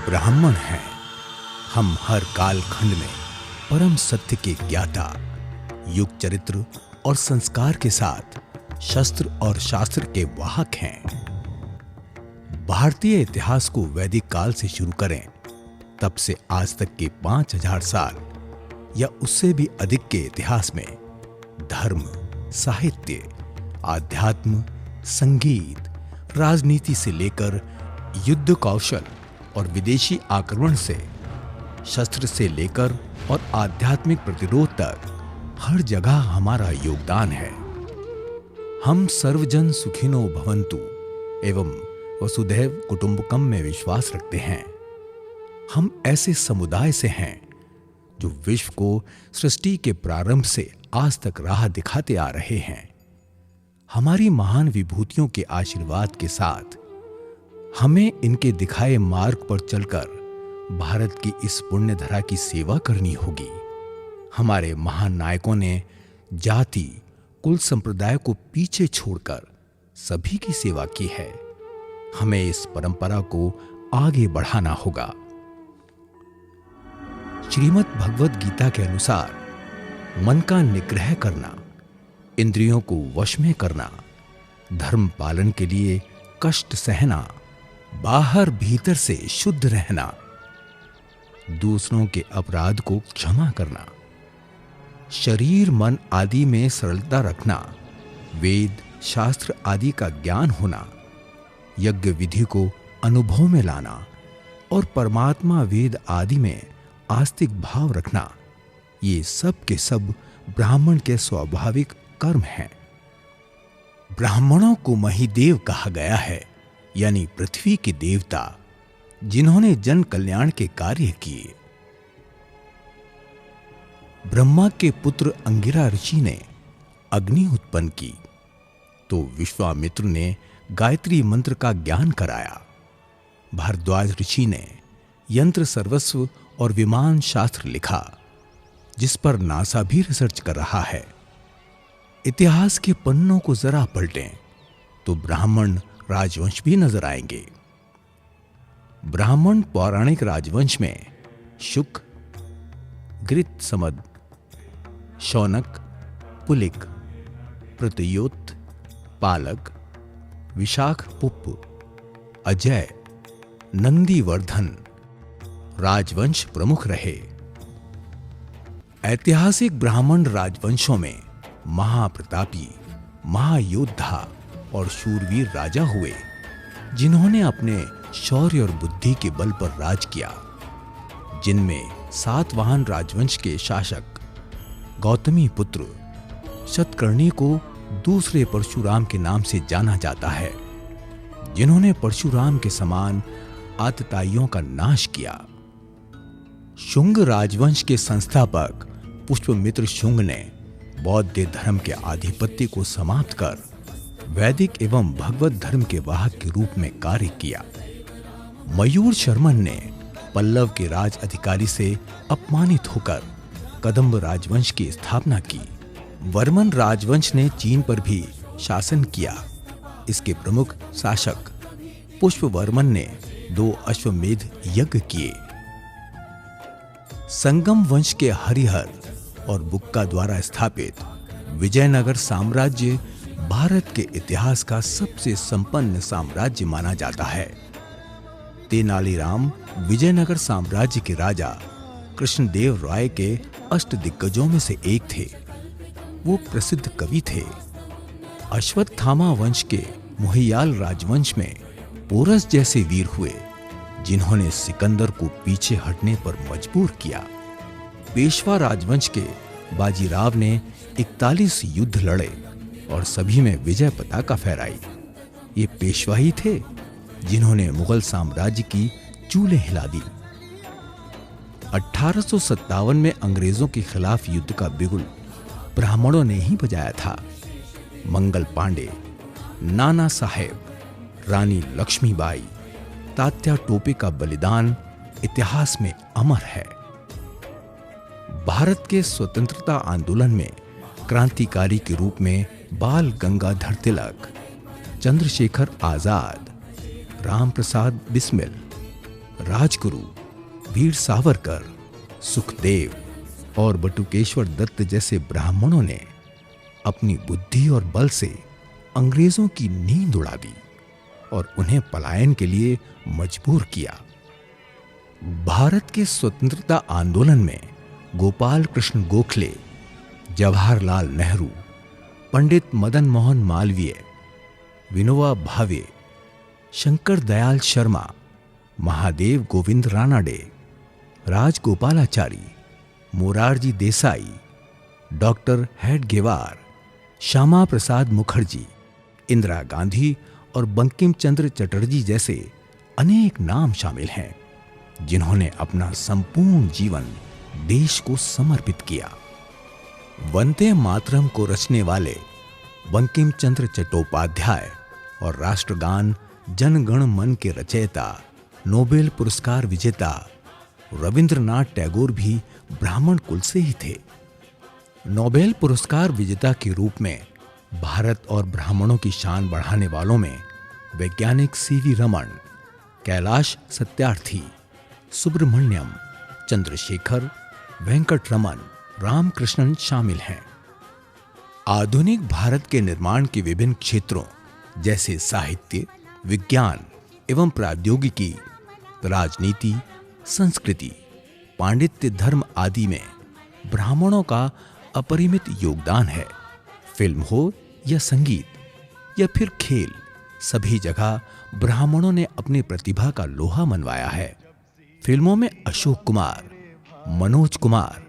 ब्राह्मण हैं। हम हर काल खंड में परम सत्य के ज्ञाता, युग चरित्र और संस्कार के साथ शस्त्र और शास्त्र के वाहक हैं। भारतीय इतिहास को वैदिक काल से शुरू करें, तब से आज तक के 5000 साल या उससे भी अधिक के इतिहास में धर्म, साहित्य, आध्यात्म, संगीत, राजनीति से लेकर युद्ध कौशल और विदेशी आक्रमण से, शस्त्र से लेकर और आध्यात्मिक प्रतिरोध तक हर जगह हमारा योगदान है। हम सर्वजन सुखिनो भवन्तु एवं वसुधैव कुटुंबकम में विश्वास रखते हैं। हम ऐसे समुदाय से हैं जो विश्व को सृष्टि के प्रारंभ से आज तक राह दिखाते आ रहे हैं। हमारी महान विभूतियों के आशीर्वाद के साथ हमें इनके दिखाए मार्ग पर चलकर भारत की इस पुण्य धरा की सेवा करनी होगी। हमारे महान नायकों ने जाति, कुल संप्रदाय को पीछे छोड़कर सभी की सेवा की है। हमें इस परंपरा को आगे बढ़ाना होगा। श्रीमद् भगवद गीता के अनुसार मन का निग्रह करना, इंद्रियों को वश में करना, धर्म पालन के लिए कष्ट सहना, बाहर भीतर से शुद्ध रहना, दूसरों के अपराध को क्षमा करना, शरीर मन आदि में सरलता रखना, वेद शास्त्र आदि का ज्ञान होना, यज्ञ विधि को अनुभव में लाना और परमात्मा वेद आदि में आस्तिक भाव रखना, ये सब के सब ब्राह्मण के स्वाभाविक कर्म हैं। ब्राह्मणों को महिदेव कहा गया है, यानी पृथ्वी के देवता, जिन्होंने जन कल्याण के कार्य किए। ब्रह्मा के पुत्र अंगिरा ऋषि ने अग्नि उत्पन्न की, तो विश्वामित्र ने गायत्री मंत्र का ज्ञान कराया। भारद्वाज ऋषि ने यंत्र सर्वस्व और विमान शास्त्र लिखा, जिस पर नासा भी रिसर्च कर रहा है। इतिहास के पन्नों को जरा पलटें तो ब्राह्मण राजवंश भी नजर आएंगे। ब्राह्मण पौराणिक राजवंश में शुक, गृत्समद, शौनक, पुलिक, प्रतयोत, पालक, विशाखपुप्प, अजय, नंदीवर्धन राजवंश प्रमुख रहे। ऐतिहासिक ब्राह्मण राजवंशों में महाप्रतापी, महायोद्धा और शूरवीर राजा हुए, जिन्होंने अपने शौर्य और बुद्धि के बल पर राज किया। जिनमें सातवाहन राजवंश के शासक गौतमी पुत्र शतकर्णी को दूसरे परशुराम के नाम से जाना जाता है, जिन्होंने परशुराम के समान आतताइयों का नाश किया। शुंग राजवंश के संस्थापक पुष्पमित्र शुंग ने बौद्ध धर्म के आधिपत्य को समाप्त कर वैदिक एवं भगवत धर्म के वाहक के रूप में कार्य किया। मयूर शर्मन ने पल्लव के राज अधिकारी से अपमानित होकर कदंब राजवंश की स्थापना की। वर्मन राजवंश ने चीन पर भी शासन किया। इसके प्रमुख शासक पुष्पवर्मन ने 2 अश्वमेध यज्ञ किए। संगम वंश के हरिहर और बुक्का द्वारा स्थापित विजयनगर साम्राज्य भारत के इतिहास का सबसे संपन्न साम्राज्य माना जाता है। तेनालीराम विजयनगर साम्राज्य के राजा कृष्णदेव राय के अष्टदिग्गजों में से एक थे। वो प्रसिद्ध कवि थे। अश्वत्थामा वंश के मोहियाल राजवंश में पोरस जैसे वीर हुए, जिन्होंने सिकंदर को पीछे हटने पर मजबूर किया। पेशवा राजवंश के बाजीराव ने 41 युद्ध लड़े और सभी में विजय पताका फहराई। ये पेशवा ही थे जिन्होंने मुगल साम्राज्य की चूलें हिला दी। 1857 में अंग्रेजों के खिलाफ युद्ध का बिगुल ब्राह्मणों ने ही बजाया था। मंगल पांडे, नाना साहेब, रानी लक्ष्मीबाई, तात्या टोपे का बलिदान इतिहास में अमर है। भारत के स्वतंत्रता आंदोलन में क्रांतिकारी के रूप में बाल गंगाधर तिलक, चंद्रशेखर आजाद, राम प्रसाद बिस्मिल, राजगुरु, वीर सावरकर, सुखदेव और बटुकेश्वर दत्त जैसे ब्राह्मणों ने अपनी बुद्धि और बल से अंग्रेजों की नींद उड़ा दी और उन्हें पलायन के लिए मजबूर किया। भारत के स्वतंत्रता आंदोलन में गोपाल कृष्ण गोखले, जवाहरलाल नेहरू, पंडित मदन मोहन मालवीय, विनोबा भावे, शंकर दयाल शर्मा, महादेव गोविंद रानाडे, राजगोपालाचारी, मोरारजी देसाई, डॉक्टर हेडगेवार, श्यामा प्रसाद मुखर्जी, इंदिरा गांधी और बंकिम चंद्र चटर्जी जैसे अनेक नाम शामिल हैं जिन्होंने अपना संपूर्ण जीवन देश को समर्पित किया। वंदे मातरम को रचने वाले बंकिम चंद्र चट्टोपाध्याय और राष्ट्रगान जन गण मन के रचयिता, नोबेल पुरस्कार विजेता रविंद्रनाथ टैगोर भी ब्राह्मण कुल से ही थे। नोबेल पुरस्कार विजेता के रूप में भारत और ब्राह्मणों की शान बढ़ाने वालों में वैज्ञानिक सीवी रमन, कैलाश सत्यार्थी, सुब्रमण्यम, चंद्रशेखर, वेंकट रमन, रामकृष्णन शामिल हैं। आधुनिक भारत के निर्माण के विभिन्न क्षेत्रों जैसे साहित्य, विज्ञान एवं प्रौद्योगिकी, राजनीति, संस्कृति, पांडित्य, धर्म आदि में ब्राह्मणों का अपरिमित योगदान है। फिल्म हो या संगीत या फिर खेल, सभी जगह ब्राह्मणों ने अपनी प्रतिभा का लोहा मनवाया है। फिल्मों में अशोक कुमार, मनोज कुमार,